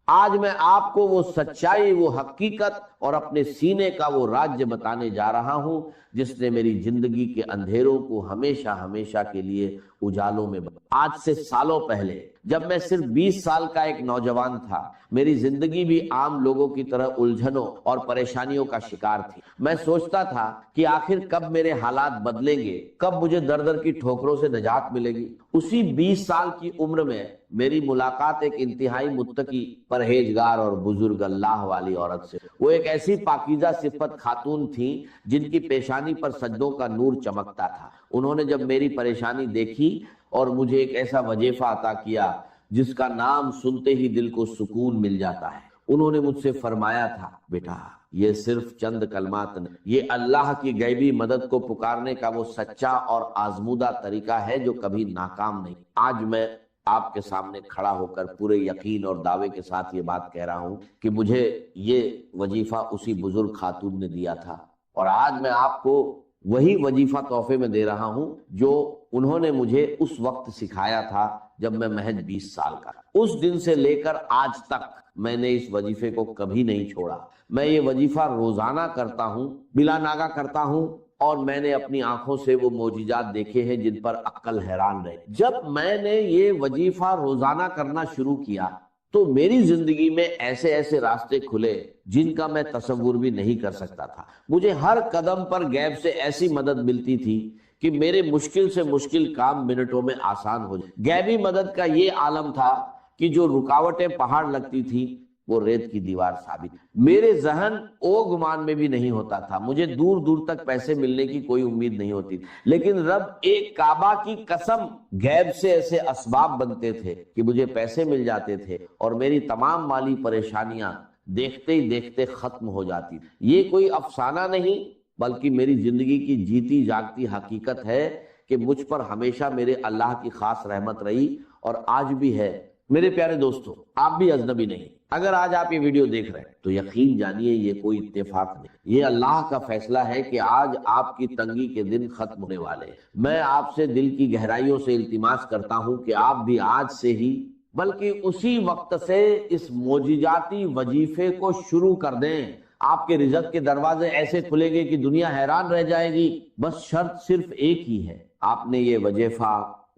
آج میں آپ کو وہ سچائی، وہ حقیقت اور اپنے سینے کا وہ راج بتانے جا رہا ہوں جس نے میری زندگی کے اندھیروں کو ہمیشہ ہمیشہ کے لیے اجالوں میں آج سے سالوں پہلے جب میں صرف 20 سال کا ایک نوجوان تھا، میری زندگی بھی عام لوگوں کی طرح الجھنوں اور پریشانیوں کا شکار تھی۔ میں سوچتا تھا کہ آخر کب میرے حالات بدلیں گے، کب مجھے در در کی ٹھوکروں سے نجات ملے گی۔ اسی 20 سال کی عمر میں میری ملاقات ایک انتہائی متقی، پرہیزگار اور بزرگ اللہ والی عورت سے۔ وہ ایک ایسی پاکیزہ صفت خاتون تھی جن کی پیشانی پر سجدوں کا نور چمکتا تھا۔ انہوں نے جب میری پریشانی دیکھی اور مجھے ایک ایسا وظیفہ عطا کیا جس کا نام سنتے ہی دل کو سکون مل جاتا ہے، انہوں نے مجھ سے فرمایا تھا، بیٹا یہ صرف چند کلمات نہیں، یہ اللہ کی غیبی مدد کو پکارنے کا وہ سچا اور آزمودہ طریقہ ہے جو کبھی ناکام نہیں۔ آج میں آپ کے سامنے کھڑا ہو کر پورے یقین اور دعوے کے ساتھ یہ بات کہہ رہا ہوں کہ مجھے یہ وظیفہ اسی بزرگ خاتون نے دیا تھا، اور آج میں آپ کو وہی وظیفہ تحفے میں دے رہا ہوں جو انہوں نے مجھے اس وقت سکھایا تھا جب میں محض 20 سال کا۔ اس دن سے لے کر آج تک میں نے اس وظیفے کو کبھی نہیں چھوڑا۔ میں یہ وظیفہ روزانہ کرتا ہوں، بلا ناغہ کرتا ہوں، اور میں نے اپنی آنکھوں سے وہ معجزات دیکھے ہیں جن پر عقل حیران رہے۔ جب میں نے یہ وظیفہ روزانہ کرنا شروع کیا تو میری زندگی میں ایسے ایسے راستے کھلے جن کا میں تصور بھی نہیں کر سکتا تھا۔ مجھے ہر قدم پر غیب سے ایسی مدد ملتی تھی کہ میرے مشکل سے مشکل کام منٹوں میں آسان ہو جائے۔ غیبی مدد کا یہ عالم تھا کہ جو رکاوٹیں پہاڑ لگتی تھی وہ ریت کی دیوار ثابت۔ میرے ذہن او گمان میں بھی نہیں ہوتا تھا، مجھے دور دور تک پیسے ملنے کی کوئی امید نہیں ہوتی، لیکن رب ایک کعبہ کی قسم غیب سے ایسے اسباب بنتے تھے کہ مجھے پیسے مل جاتے تھے اور میری تمام مالی پریشانیاں دیکھتے ہی دیکھتے ختم ہو جاتی۔ یہ کوئی افسانہ نہیں بلکہ میری زندگی کی جیتی جاگتی حقیقت ہے کہ مجھ پر ہمیشہ میرے اللہ کی خاص رحمت رہی اور آج بھی ہے۔ میرے پیارے دوستو، آپ بھی اجنبی نہیں۔ اگر آج آپ یہ ویڈیو دیکھ رہے ہیں تو یقین جانیے یہ کوئی اتفاق نہیں، یہ اللہ کا فیصلہ ہے کہ آج آپ کی تنگی کے دن ختم ہونے والے ہیں۔ میں آپ سے دل کی گہرائیوں سے التماس کرتا ہوں کہ آپ بھی آج سے ہی بلکہ اسی وقت سے اس معجزاتی وظیفے کو شروع کر دیں۔ آپ کے رزق کے دروازے ایسے کھلیں گے کہ دنیا حیران رہ جائے گی۔ بس شرط صرف ایک ہی ہے، آپ نے یہ وظیفہ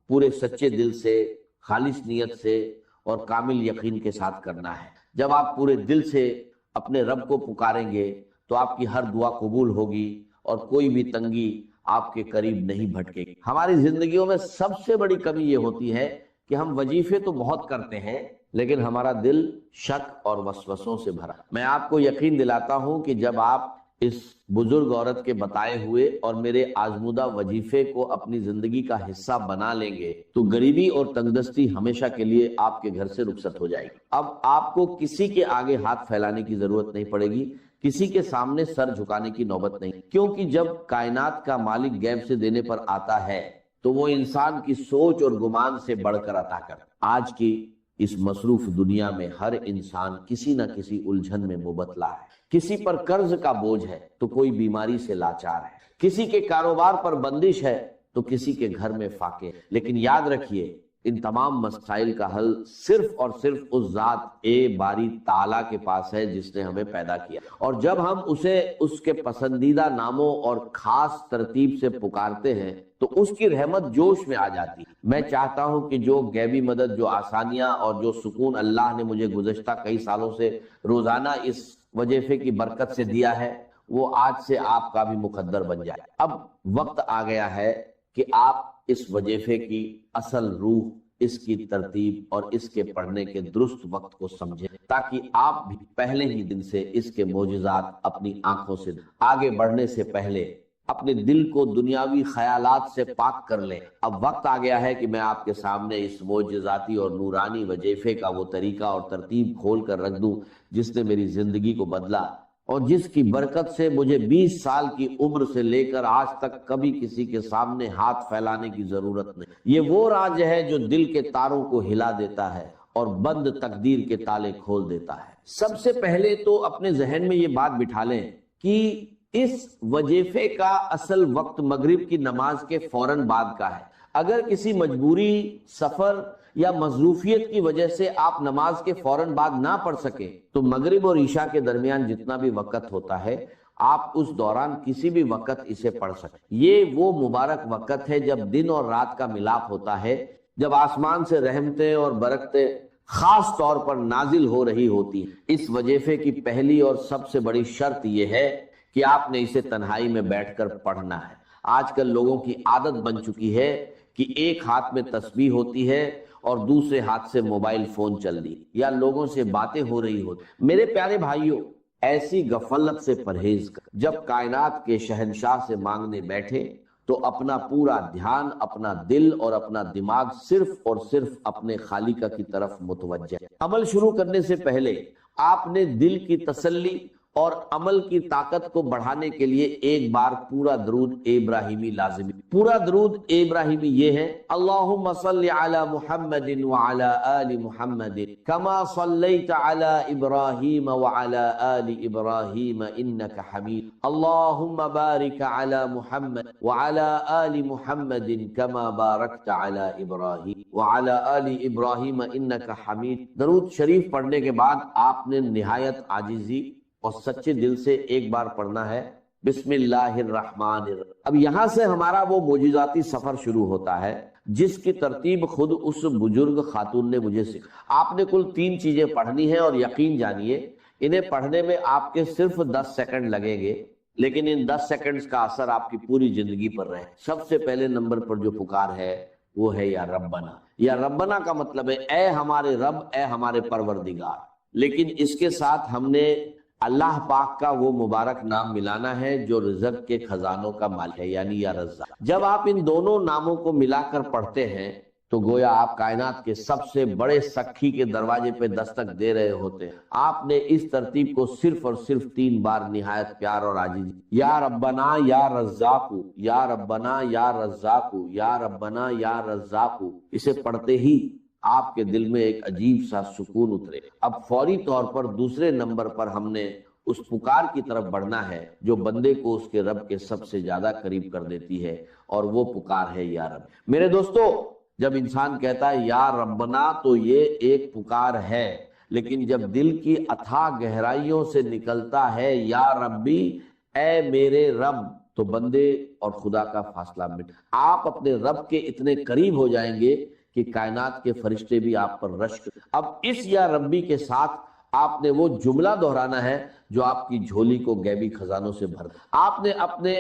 پورے سچے دل سے، خالص نیت سے اور کامل یقین کے ساتھ کرنا ہے۔ جب آپ پورے دل سے اپنے رب کو پکاریں گے تو آپ کی ہر دعا قبول ہوگی اور کوئی بھی تنگی آپ کے قریب نہیں بھٹکے گی۔ ہماری زندگیوں میں سب سے بڑی کمی یہ ہوتی ہے کہ ہم وظیفے تو بہت کرتے ہیں لیکن ہمارا دل شک اور وسوسوں سے بھرا۔ میں آپ کو یقین دلاتا ہوں کہ جب آپ اس بزرگ عورت کے بتائے ہوئے اور میرے آزمودہ وظیفے کو اپنی زندگی کا حصہ بنا لیں گے تو غریبی اور تنگدستی ہمیشہ کے لیے آپ کے گھر سے رخصت ہو جائے گی۔ اب آپ کو کسی کے آگے ہاتھ پھیلانے کی ضرورت نہیں پڑے گی، کسی کے سامنے سر جھکانے کی نوبت نہیں، کیونکہ جب کائنات کا مالک غیب سے دینے پر آتا ہے تو وہ انسان کی سوچ اور گمان سے بڑھ کر عطا کرتا۔ آج کی اس مصروف دنیا میں ہر انسان کسی نہ کسی الجھن میں مبتلا ہے۔ کسی پر قرض کا بوجھ ہے تو کوئی بیماری سے لاچار ہے، کسی کے کاروبار پر بندش ہے تو کسی کے گھر میں فاقے۔ لیکن یاد رکھیے ان تمام مسائل کا حل صرف اور صرف اس ذات باری تعالیٰ کے پاس ہے جس نے ہمیں پیدا کیا، اور جب ہم اسے اس کے پسندیدہ ناموں اور خاص ترتیب سے پکارتے ہیں تو اس کی رحمت جوش میں آ جاتی ہے۔ میں چاہتا ہوں کہ جو غیبی مدد، جو آسانیاں اور جو سکون اللہ نے مجھے گزشتہ کئی سالوں سے روزانہ اس وظیفے کی برکت سے دیا ہے وہ آج سے آپ کا بھی مقدر بن جائے۔ اب وقت آ گیا ہے کہ آپ اس وظیفے کی اصل روح، اس کی ترتیب اور اس کے پڑھنے کے درست وقت کو سمجھیں تاکہ آپ بھی پہلے ہی دن سے اس کے معجزات اپنی آنکھوں سے آگے بڑھنے سے پہلے اپنے دل کو دنیاوی خیالات سے پاک کر لیں۔ اب وقت آ گیا ہے کہ میں آپ کے سامنے اس معجزاتی اور نورانی وظیفے کا وہ طریقہ اور ترتیب کھول کر رکھ دوں جس نے میری زندگی کو بدلا اور جس کی برکت سے مجھے 20 سال کی عمر سے لے کر آج تک کبھی کسی کے سامنے ہاتھ پھیلانے کی ضرورت نہیں۔ یہ وہ راز ہے جو دل کے تاروں کو ہلا دیتا ہے اور بند تقدیر کے تالے کھول دیتا ہے۔ سب سے پہلے تو اپنے ذہن میں یہ بات بٹھا لیں کہ اس وظیفے کا اصل وقت مغرب کی نماز کے فوراً بعد کا ہے۔ اگر کسی مجبوری، سفر یا مصروفیت کی وجہ سے آپ نماز کے فوراً بعد نہ پڑھ سکیں تو مغرب اور عشاء کے درمیان جتنا بھی وقت ہوتا ہے آپ اس دوران کسی بھی وقت اسے پڑھ سکیں۔ یہ وہ مبارک وقت ہے جب دن اور رات کا ملاپ ہوتا ہے، جب آسمان سے رحمتیں اور برکتیں خاص طور پر نازل ہو رہی ہوتی ہیں۔ اس وظیفے کی پہلی اور سب سے بڑی شرط یہ ہے کہ آپ نے اسے تنہائی میں بیٹھ کر پڑھنا ہے۔ آج کل لوگوں کی عادت بن چکی ہے کہ ایک ہاتھ میں تسبیح ہوتی ہے اور دوسرے ہاتھ سے موبائل فون چل رہی یا لوگوں سے باتیں ہو رہی ہوتی۔ میرے پیارے بھائیوں، ایسی غفلت سے پرہیز کر۔ جب کائنات کے شہنشاہ سے مانگنے بیٹھے تو اپنا پورا دھیان، اپنا دل اور اپنا دماغ صرف اور صرف اپنے خالق کی طرف متوجہ۔ عمل شروع کرنے سے پہلے آپ نے دل کی تسلی اور عمل کی طاقت کو بڑھانے کے لیے ایک بار پورا درود ابراہیمی لازمی۔ پورا درود ابراہیمی یہ ہے: اللہم صلی علی محمد وعلی آل محمد کما صلیت علی ابراہیم وعلی آل ابراہیم انک حمید، اللہم بارک علی محمد وعلی آل محمد کما بارکت علی ابراہیم وعلی آل ابراہیم انک حمید۔ درود شریف پڑھنے کے بعد آپ نے نہایت عاجزی اور سچے دل سے ایک بار پڑھنا ہے: بسم اللہ الرحمن الرحیم۔ اب یہاں سے ہمارا وہ معجزاتی سفر شروع ہوتا ہے جس کی ترتیب خود اس بزرگ خاتون نے مجھے سکھائی۔ آپ نے کل 3 چیزیں پڑھنی ہیں اور یقین جانیے انہیں پڑھنے میں آپ کے صرف 10 سیکنڈ لگیں گے، لیکن ان 10 سیکنڈز کا اثر آپ کی پوری زندگی پر رہے۔ سب سے پہلے نمبر پر جو پکار ہے وہ ہے یا ربنا۔ یا ربنا کا مطلب ہے اے ہمارے رب، اے ہمارے پروردگار، لیکن اس کے ساتھ ہم نے اللہ پاک کا وہ مبارک نام ملانا ہے جو رزق کے خزانوں کا مالک ہے، یعنی یا رزاق۔ جب آپ ان دونوں ناموں کو ملا کر پڑھتے ہیں تو گویا آپ کائنات کے سب سے بڑے سکھی کے دروازے پہ دستک دے رہے ہوتے ہیں۔ آپ نے اس ترتیب کو صرف اور صرف 3 بار نہایت پیار اور عاجزی، یا ربنا یا رزاق، یا ربنا یا رزاق، یا ربنا یا رزاق، اسے پڑھتے ہی آپ کے دل میں ایک عجیب سا سکون اترے۔ اب فوری طور پر دوسرے نمبر پر ہم نے اس پکار کی طرف بڑھنا ہے جو بندے کو اس کے رب کے سب سے زیادہ قریب کر دیتی ہے، اور وہ پکار ہے یا رب۔ میرے دوستو، جب انسان کہتا ہے یا ربنا تو یہ ایک پکار ہے، لیکن جب دل کی اتھاہ گہرائیوں سے نکلتا ہے یا ربی، اے میرے رب، تو بندے اور خدا کا فاصلہ مٹ، آپ اپنے رب کے اتنے قریب ہو جائیں گے کہ کائنات کے فرشتے بھی آپ پر رشک۔ اب اس یا ربی کے ساتھ آپ نے وہ جملہ دہرانا ہے جو آپ کی جھولی کو غیبی خزانوں سے بھر دے۔ آپ نے اپنے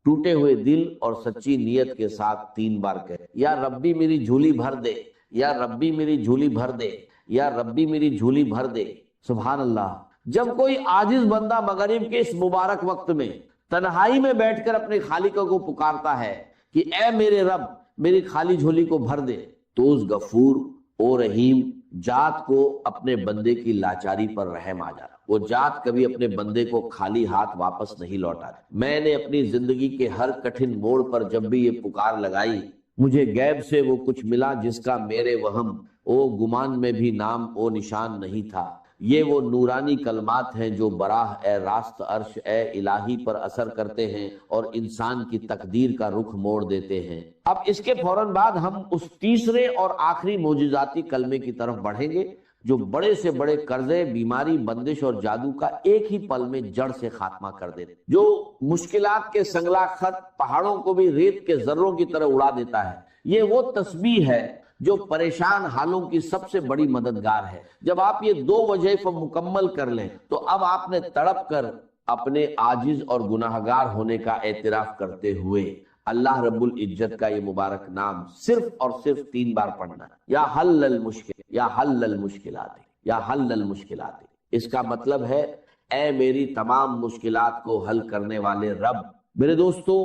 ٹوٹے ہوئے دل اور سچی نیت کے ساتھ 3 بار کہے: یا ربی میری جھولی بھر دے، یا ربی میری جھولی بھر دے، یا ربی میری جھولی بھر دے۔ سبحان اللہ۔ جب کوئی عاجز بندہ مغرب کے اس مبارک وقت میں تنہائی میں بیٹھ کر اپنے خالق کو پکارتا ہے کہ اے میرے رب، میری خالی جھولی کو بھر دے، تو اس غفور او رحیم ذات کو اپنے بندے کی لاچاری پر رحم آ جاتا۔ وہ ذات کبھی اپنے بندے کو خالی ہاتھ واپس نہیں لوٹاتی۔ میں نے اپنی زندگی کے ہر کٹھن موڑ پر جب بھی یہ پکار لگائی، مجھے غیب سے وہ کچھ ملا جس کا میرے وہم او گمان میں بھی نام او نشان نہیں تھا۔ یہ وہ نورانی کلمات ہیں جو براہ اے راست عرش اے الہی پر اثر کرتے ہیں اور انسان کی تقدیر کا رخ موڑ دیتے ہیں۔ اب اس کے فوراً بعد ہم اس تیسرے اور آخری معجزاتی کلمے کی طرف بڑھیں گے جو بڑے سے بڑے قرضے، بیماری، بندش اور جادو کا ایک ہی پل میں جڑ سے خاتمہ کر دیتے، جو مشکلات کے سنگلا خط پہاڑوں کو بھی ریت کے ذروں کی طرح اڑا دیتا ہے۔ یہ وہ تسبیح ہے جو پریشان حالوں کی سب سے بڑی مددگار ہے۔ جب آپ یہ 2 وظائف مکمل کر لیں تو اب آپ نے تڑپ کر اپنے عاجز اور گناہگار ہونے کا اعتراف کرتے ہوئے اللہ رب العزت کا یہ مبارک نام صرف اور صرف 3 بار پڑھنا ہے: یا حل المشکل، یا حل المشکلات، یا حل المشکلات۔ اس کا مطلب ہے اے میری تمام مشکلات کو حل کرنے والے رب۔ میرے دوستو،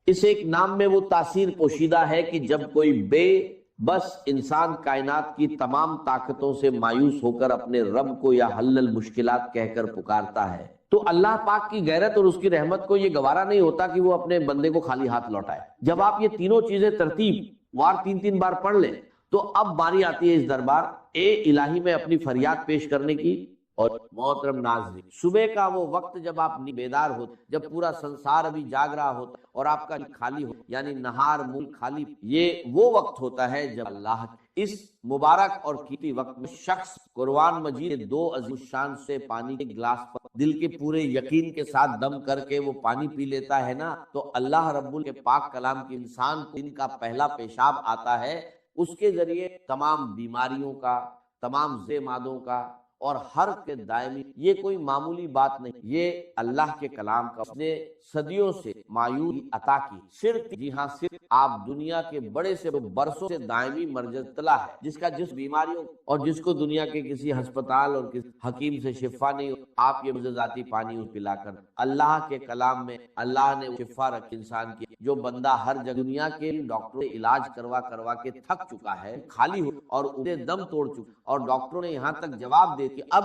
اس ایک نام میں وہ تاثیر پوشیدہ ہے کہ جب کوئی بے بس انسان کائنات کی تمام طاقتوں سے مایوس ہو کر اپنے رب کو یا حل المشکلات کہہ کر پکارتا ہے تو اللہ پاک کی غیرت اور اس کی رحمت کو یہ گوارا نہیں ہوتا کہ وہ اپنے بندے کو خالی ہاتھ لوٹائے۔ جب آپ یہ تینوں چیزیں ترتیب وار 3 بار پڑھ لیں تو اب باری آتی ہے اس دربار اے الہی میں اپنی فریاد پیش کرنے کی۔ اور محترم ناظرین، صبح کا وہ وقت جب آپ بیدار ہوتے، جب پورا سنسار ابھی جاگ رہا ہوتا اور آپ کا خالی ہو، یعنی نہار ملک خالی، یہ وہ وقت ہوتا ہے جب اللہ اس مبارک اور قیمتی وقت میں شخص قرآن مجید کے 2 عظیم شان سے پانی کے گلاس پر دل کے پورے یقین کے ساتھ دم کر کے وہ پانی پی لیتا ہے نا، تو اللہ رب کے پاک کلام کے انسان کو ان کا پہلا پیشاب آتا ہے، اس کے ذریعے تمام بیماریوں کا، تمام زیمادوں کا اور ہر کے دائمی، یہ کوئی معمولی بات نہیں، یہ اللہ کے کلام کا اس نے صدیوں سے مایوس عطا کی، صرف جی ہاں صرف آپ دنیا کے بڑے سے برسوں سے دائمی مرض اطلاع ہے، جس کا جس بیماریوں اور جس کو دنیا کے کسی ہسپتال اور کسی حکیم سے شفا نہیں ہو، آپ یہ معجزاتی پانی پلا کر اللہ کے کلام میں اللہ نے شفا رکھی انسان کی، جو بندہ ہر جگہ دنیا کے ڈاکٹروں سے علاج کروا کے تھک چکا ہے، خالی ہو اور اسے دم توڑ چکا، اور ڈاکٹروں نے یہاں تک جواب دے کہ اب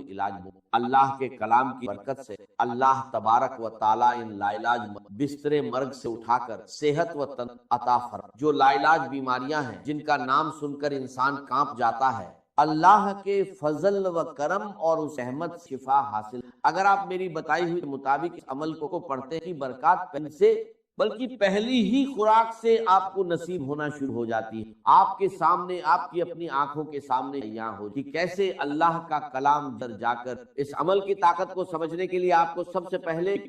علاج ہو، اللہ کے کلام کی برکت سے اللہ تبارک و تعالیٰ ان لاعلاج بستر مرگ سے اٹھا کر صحت و تن عطا فرما، جو لاعلاج بیماریاں ہیں جن کا نام سن کر انسان کانپ جاتا ہے، اللہ کے فضل و کرم اور اس رحمت شفا حاصل۔ اگر آپ میری بتائی ہوئی مطابق اس عمل کو پڑھتے ہیں، برکات پہلے سے بلکہ پہلی ہی خوراک سے آپ کو نصیب ہونا شروع ہو جاتی ہے، آپ کے سامنے، آپ کی اپنی آنکھوں کے سامنے یہاں ہو کہ کیسے اللہ کا کلام در جا کر اس عمل کی طاقت کو سمجھنے کے لیے آپ کو سب سے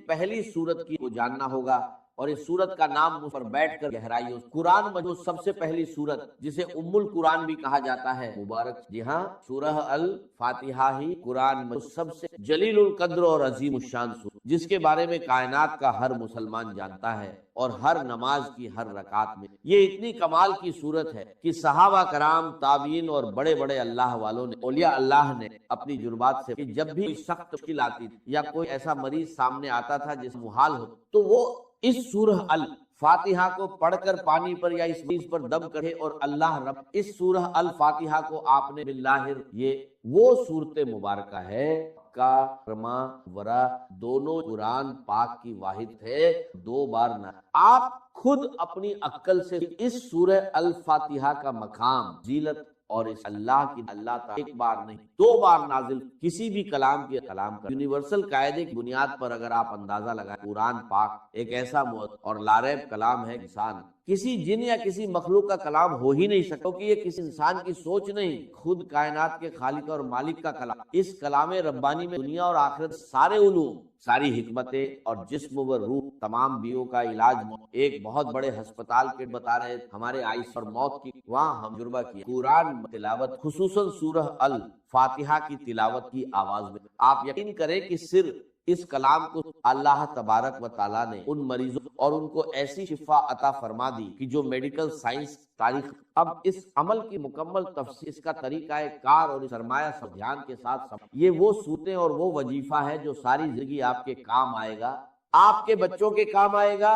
پہلی سورت کی کو جاننا ہوگا، اور اس سورت کا نام مجھ پر بیٹھ کر گہرائی ہو۔ قرآن مجید سب سے پہلی سورت جسے ام القرآن بھی کہا جاتا ہے، مبارک، جی ہاں، سورہ الفاتحہ ہی قرآن مجید سب سے جلیل القدر اور عظیم الشان سورت، جس کے بارے میں کائنات کا ہر مسلمان جانتا ہے، اور ہر نماز کی ہر رکعت میں یہ اتنی کمال کی صورت ہے کہ صحابہ کرام، تابعین اور بڑے بڑے اللہ والوں نے، اولیاء اللہ نے اپنی جربات سے، کہ جب بھی سخت مشکل آتی تھی یا کوئی ایسا مریض سامنے آتا تھا جس محال ہو، تو وہ اس سورہ الفاتحہ کو پڑھ کر پانی پر یا اس مریض پر دم کرے، اور اللہ رب اس سورہ الفاتحہ کو آپ نے باللہ، یہ وہ صورت مبارکہ ہے کا رما ورا دونوں قرآن پاک کی واحد ہے، 2 بار نہ، آپ خود اپنی عقل سے اس سورہ الفاتحہ کا مقام، فضیلت اور اس اللہ کی، اللہ تعالی ایک بار نہیں 2 بار نازل کسی بھی کلام کی، کلام کا یونیورسل قاعدے کی بنیاد پر اگر آپ اندازہ لگائیں، قرآن پاک ایک ایسا اور لاریب کلام ہے، انسان کسی جن یا کسی مخلوق کا کلام ہو ہی نہیں سکتا، کہ یہ کسی انسان کی سوچ نہیں، خود کائنات کے خالق اور مالک کا کلام۔ اس کلام ربانی میں دنیا اور آخرت سارے علوم، ساری حکمتیں اور جسم و روح تمام بیوں کا علاج، ایک بہت بڑے ہسپتال کے بتا رہے ہمارے آئس اور موت کی، وہاں ہم تجربہ کیا قرآن تلاوت، خصوصاً سورہ الفاتحہ کی تلاوت کی آواز میں، آپ یقین کریں کہ صرف اس کلام کو اللہ تبارک و تعالیٰ نے ان مریضوں اور ان کو ایسی شفا عطا فرما دی کہ جو میڈیکل سائنس تاریخ، اب اس عمل کی مکمل تفصیل، اس کا طریقہ کار اور سرمایہ سب دھیان کے ساتھ یہ وہ صورتیں اور وہ وظیفہ ہے جو ساری زندگی آپ کے کام آئے گا، آپ کے بچوں کے کام آئے گا،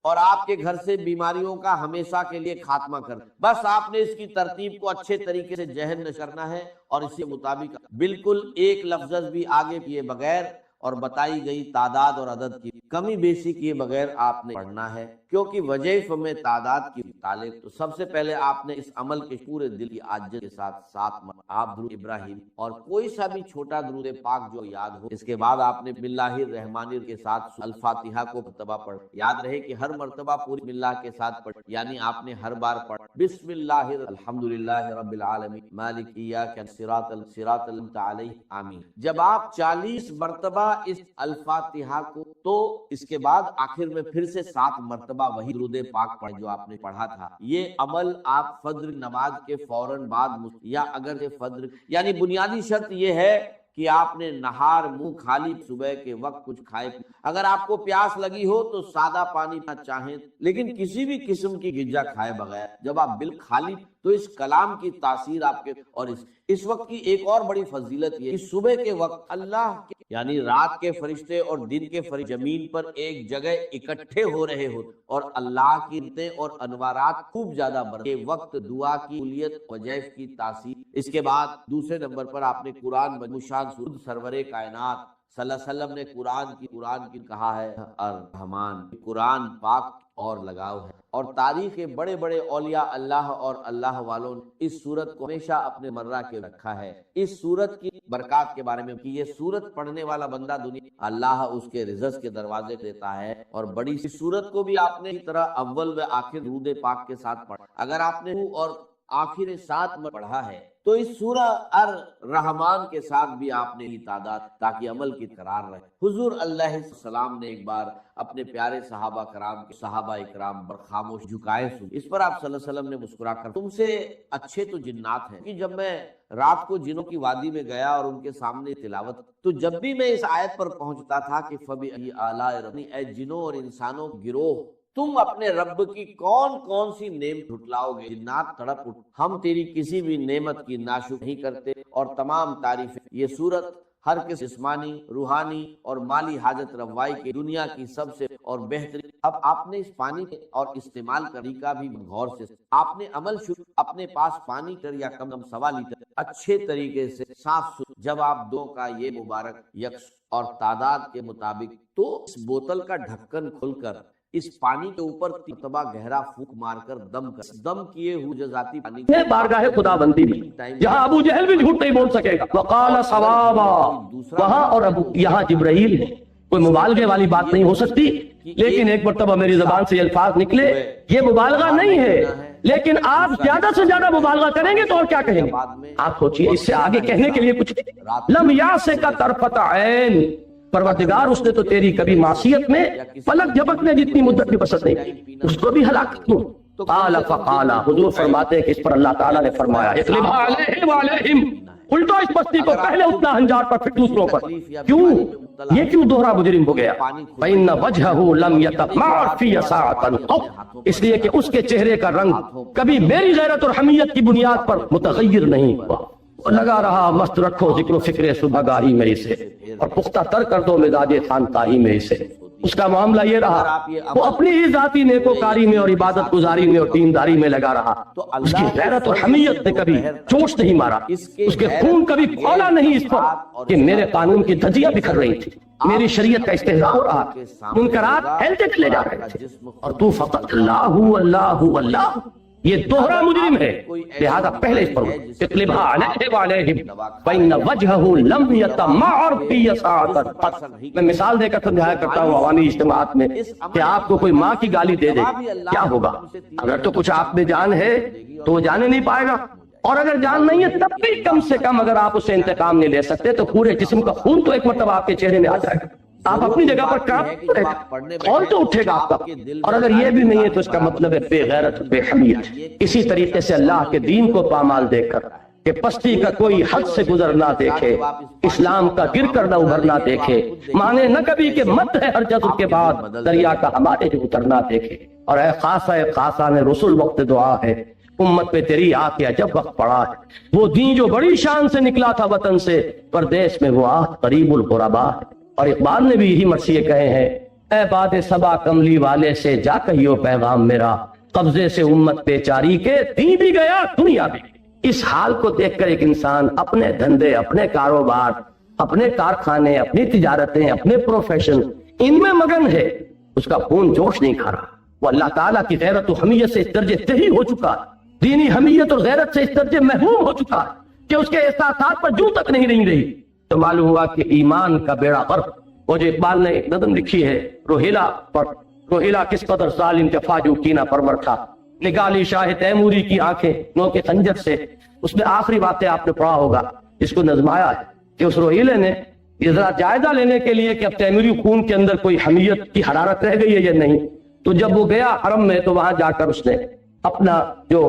اور آپ کے گھر سے بیماریوں کا ہمیشہ کے لیے خاتمہ کر، بس آپ نے اس کی ترتیب کو اچھے طریقے سے ذہن نشر کرنا ہے، اور اسی مطابق بالکل ایک لفظ بھی آگے کیے بغیر اور بتائی گئی تعداد اور عدد کی کمی بیشی کیے بغیر آپ نے پڑھنا ہے، کیونکہ وظیفے میں تعداد کی متعلق تو سب سے پہلے آپ نے اس عمل کے پورے دل کی عاجزی کے ساتھ 7 مرتبہ آپ درود ابراہیم اور کوئی سا بھی چھوٹا درود پاک جو یاد ہو، اس کے بعد آپ نے بسم اللہ الرحمن الرحیم کے ساتھ الفاتحہ کو مرتبہ پڑھ، یاد رہے کہ ہر مرتبہ پوری بسم اللہ کے ساتھ پڑھ، یعنی آپ نے ہر بار پڑھ بسم اللہ الحمدللہ رب العالمین مالک ایاک الصراط الانعمت علیہم آمین۔ جب آپ 40 مرتبہ اس الفاتحہ کو، تو اس کے بعد آخر میں پھر سے 7 مرتبہ وہی درود پاک پڑھ جو آپ نے پڑھا تھا۔ یہ عمل آپ فجر نماز کے فوراً بعد، یا اگر فجر، یعنی بنیادی شرط یہ ہے کہ آپ نے نہار منہ خالی صبح کے وقت کچھ کھائے، اگر آپ کو پیاس لگی ہو تو سادہ پانی پینا چاہیں، لیکن کسی بھی قسم کی غذا کھائے بغیر جب آپ بالکل خالی، تو اس کلام کی تاثیر آپ کے، اور اس وقت کی ایک اور بڑی فضیلت یہ کہ صبح کے وقت اللہ کے، یعنی رات کے فرشتے اور دن کے فرشتے زمین پر ایک جگہ اکٹھے ہو رہے ہو، اور اللہ کی نعمتیں اور انوارات خوب زیادہ برسے، یہ وقت دعا کی قبولیت، وظائف کی تاثیر۔ اس کے بعد دوسرے نمبر پر آپ نے قرآن مشان سورۃ سرور کائنات صلی اللہ علیہ وسلم نے قرآن کی کہا ہے الرحمن، قرآن پاک اور لگاؤ ہے، اور تاریخ کے بڑے بڑے اولیاء اللہ اور اللہ والوں نے اس سورت کو ہمیشہ اپنے مرہ کے رکھا ہے۔ اس سورت کی برکات کے بارے میں کہ یہ سورت پڑھنے والا بندہ دنیا اللہ اس کے رزق کے دروازے دیتا ہے، اور بڑی سی سورت کو بھی آپ نے اس طرح اول و آخر درود پاک کے ساتھ پڑھا۔ اگر آپ نے اور آخر 7 میں پڑھا ہے۔ تو اس سورہ الرحمن کے ساتھ بھی آپ نے یہ تعداد تاکہ عمل کی قرار رہے۔ حضور علیہ السلام نے ایک بار اپنے پیارے صحابہ کرام پر خاموش جھکائے سن، اس پر آپ صلی اللہ علیہ وسلم نے مسکرا کر، تم سے اچھے تو جنات ہیں، کہ جب میں رات کو جنوں کی وادی میں گیا اور ان کے سامنے تلاوت، تو جب بھی میں اس آیت پر پہنچتا تھا کہ فَبِأَيِّ آلَاءِ رَبِّكَ، اے جنوں اور انسانوں گروہ، تم اپنے رب کی کون کون سی نعمت جھٹلاؤ گے؟ جنات تڑپ اٹھ، ہم تیری کسی بھی نعمت کی ناشکری نہیں کرتے، اور تمام تعریفیں۔ یہ سورت ہر کس جسمانی، روحانی اور مالی حاجت روائی کی دنیا کی سب سے اور بہترین۔ اب آپ نے اس پانی اور استعمال کرنے کا بھی غور سے، آپ نے عمل شروع، اپنے پاس پانی یا کم کم 1.25 لیٹر اچھے طریقے سے صاف ستھرا، جب آپ دو کا یہ مبارک یکس اور تعداد کے مطابق، تو اس بوتل کا ڈھکن کھول کر اس پانی کے اوپر 3 مرتبہ گہرا پھونک مار کر دم کیے ہوئے جو ذاتی پانی ہے بارگاہ خدا بندی میں، یہاں ابو جہل بھی جھوٹ نہیں بول سکے گا۔ وقال صوابا، وہاں اور یہاں جبرائیل ہے، کوئی مبالغے والی بات نہیں ہو سکتی، لیکن ایک مرتبہ میری زبان سے یہ الفاظ نکلے، یہ مبالغہ نہیں ہے، لیکن آپ زیادہ سے زیادہ مبالغہ کریں گے تو اور کیا کہیں گے؟ آپ سوچئے اس سے آگے کہنے کے لیے کچھ لم یاسک طرفۃ عین، پروردگار اس نے تو تیری کبھی معصیت میں پلک جھپکنے جتنی مدت بھی بسر نہیں، اس کو بھی ہلاکت دوں۔ قال فقال، حضور فرماتے ہیں کہ اس پر اللہ تعالیٰ نے فرمایا اقلب علیہم وعلیہم، الٹو اس بستی کو پہلے اتنا ہنجار پر پھر دوسروں پر۔ کیوں یہ کیوں دوہرا مجرم ہو گیا؟ فإن وجهه لم يتمعر في ساعة، اس لیے کہ اس کے چہرے کا رنگ کبھی میری غیرت اور حمیت کی بنیاد پر متغیر نہیں ہوا، لگا رہا مست رکھو ذکر و فکر صبح گاہی میں اسے، اور پختہ تر کر دو مزاج خانقاہی میں اسے۔ اس کا معاملہ یہ رہا، وہ اپنی ہی ذاتی نیکوکاری میں اور عبادت گزاری میں اور دینداری میں لگا رہا، اس کی غیرت اور حمیت نے کبھی چوش نہیں مارا، اس کے خون کبھی کھولا نہیں اس پر کہ میرے قانون کی دھجیاں بکھر رہی تھی، میری شریعت کا استہزاء ہو رہا، منکرات پھیلتے چلے جا رہے تھے، اور تو فقط اللہ اللہ اللہ، یہ دوہرا مجرم ہے، لہذا پہلے اس پر اقلبھا علیہ وعلیہم فإن وجهه لم يتمعر في ساعة۔ میں مثال دے کر سمجھایا کرتا ہوں عوامی اجتماعات میں کہ آپ کو کوئی ماں کی گالی دے دے کیا ہوگا؟ اگر تو کچھ آپ میں جان ہے تو وہ جانے نہیں پائے گا، اور اگر جان نہیں ہے تب بھی کم سے کم اگر آپ اسے انتقام نہیں لے سکتے تو پورے جسم کا خون تو ایک مرتبہ آپ کے چہرے میں آ جائے گا، آپ اپنی جگہ پر کھول تو اٹھے گا آپ کا، اور اگر یہ بھی نہیں ہے تو اس کا مطلب ہے بے غیرت بے حمیت۔ اسی طریقے سے اللہ کے دین کو پامال دیکھ کر کہ پستی کا کوئی حد سے گزر نہ دیکھے، اسلام کا گر کر نہ ابھر نہ دیکھے، مانے نہ کبھی کہ مت ہے ہر جذب کے بعد دریا کا ہمارے جو اترنا دیکھے۔ اور اے خاصہ میں رسول وقت دعا ہے، امت پہ تیری آ کے عجب وقت پڑا ہے، وہ دین جو بڑی شان سے نکلا تھا وطن سے، پردیس میں وہ آہ قریب الغربا ہے۔ اور اقبال نے بھی یہی مرثیے کہے ہیں، اے باد صبا کملی والے سے جا کہیو پیغام میرا، قبضے سے امت بیچاری کے دین بھی گیا دنیا بھی۔ اس حال کو دیکھ کر ایک انسان اپنے دھندے، اپنے کاروبار، اپنے کارخانے، اپنی تجارتیں، اپنے پروفیشن، ان میں مگن ہے، اس کا خون جوش نہیں کھا رہا، وہ اللہ تعالیٰ کی غیرت و حمیت سے اس درجے تہی ہو چکا ہے، دینی حمیت اور غیرت سے اس درجے محروم ہو چکا ہے کہ اس کے احساسات پر جوں تک نہیں رہی۔ تو معلوم ہوا کہ ایمان کا بیڑا غرق۔ وہ جو اقبال نے ایک نظم لکھی ہے روہیلا پر، روہیلا کس قدر ظالم کے فاجو کینہ پرور تھا، نگالی شاہ تیموری کی آنکھیں نو کے خنجر سے، اس میں آخری باتیں آپ نے پڑھا ہوگا، اس کو نظمایا ہے کہ اس روہیلے نے یہ ذرا جائزہ لینے کے لیے کہ اب تیموری خون کے اندر کوئی حمیت کی حرارت رہ گئی ہے یا نہیں، تو جب وہ گیا حرم میں تو وہاں جا کر اس نے اپنا جو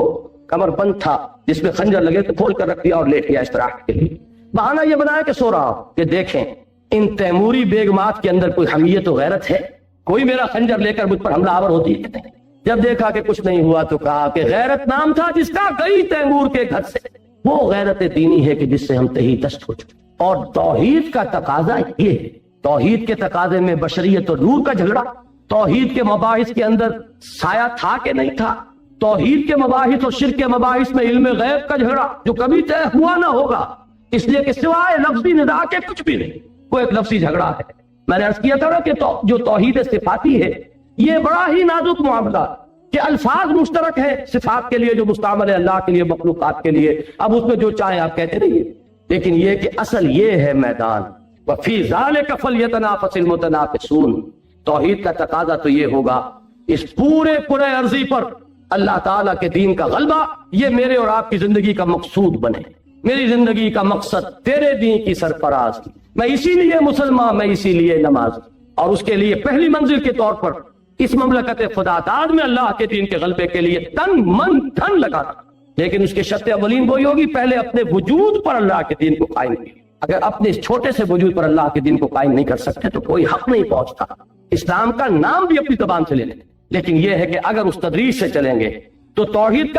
کمر بند تھا جس میں خنجر لگے تو کھول کر رکھ دیا اور لیٹ گیا استراحت کے لیے، بہانہ یہ بنایا کہ سو رہا کہ دیکھیں ان تیموری بیگمات کے اندر کوئی حمیت و غیرت ہے، کوئی میرا خنجر لے کر مجھ پر حملہ آور ہوتی ہے۔ جب دیکھا کہ کچھ نہیں ہوا تو کہا کہ غیرت نام تھا جس کا گئی تیمور کے گھر سے، وہ غیرت دینی ہے کہ جس سے ہم تہی دست ہو چکے۔ اور توحید کا تقاضا یہ ہے، توحید کے تقاضے میں بشریت اور نور کا جھگڑا، توحید کے مباحث کے اندر سایہ تھا کہ نہیں تھا، توحید کے مباحث اور شرک کے مباحث میں علم غیب کا جھگڑا جو کبھی طے ہوا نہ ہوگا، اس لیے کہ سوائے لفظی ندا کے کچھ بھی نہیں، وہ ایک لفظی جھگڑا ہے۔ میں نے عرض کیا تھا کہ جو توحید صفاتی ہے یہ بڑا ہی نازک معاملہ کہ الفاظ مشترک ہے صفات کے لیے جو مستعمل ہے اللہ کے لیے مخلوقات کے لیے، اب اس میں جو چاہیں آپ کہتے رہیے، لیکن یہ کہ اصل یہ ہے میدان وفی ذالک فلیتنافس المتنافسون۔ توحید کا تقاضا تو یہ ہوگا اس پورے کرۂ ارضی پر اللہ تعالیٰ کے دین کا غلبہ یہ میرے اور آپ کی زندگی کا مقصود بنے، میری زندگی کا مقصد تیرے دین کی سرفراز کی، میں اسی لیے مسلمان، میں اسی لیے نماز، اور اس کے لیے پہلی منزل کے طور پر اس مملکت خدا داد میں اللہ کے دین کے غلبے کے لیے تن من دھن لگانا، لیکن اس کے شرط اولین وہی ہوگی پہلے اپنے وجود پر اللہ کے دین کو قائم کیے۔ اگر اپنے اس چھوٹے سے وجود پر اللہ کے دین کو قائم نہیں کر سکتے تو کوئی حق نہیں پہنچتا۔ اسلام کا نام بھی اپنی زبان سے لے لیں، لیکن یہ ہے کہ اگر اس تدریج سے چلیں گے تو توحید کا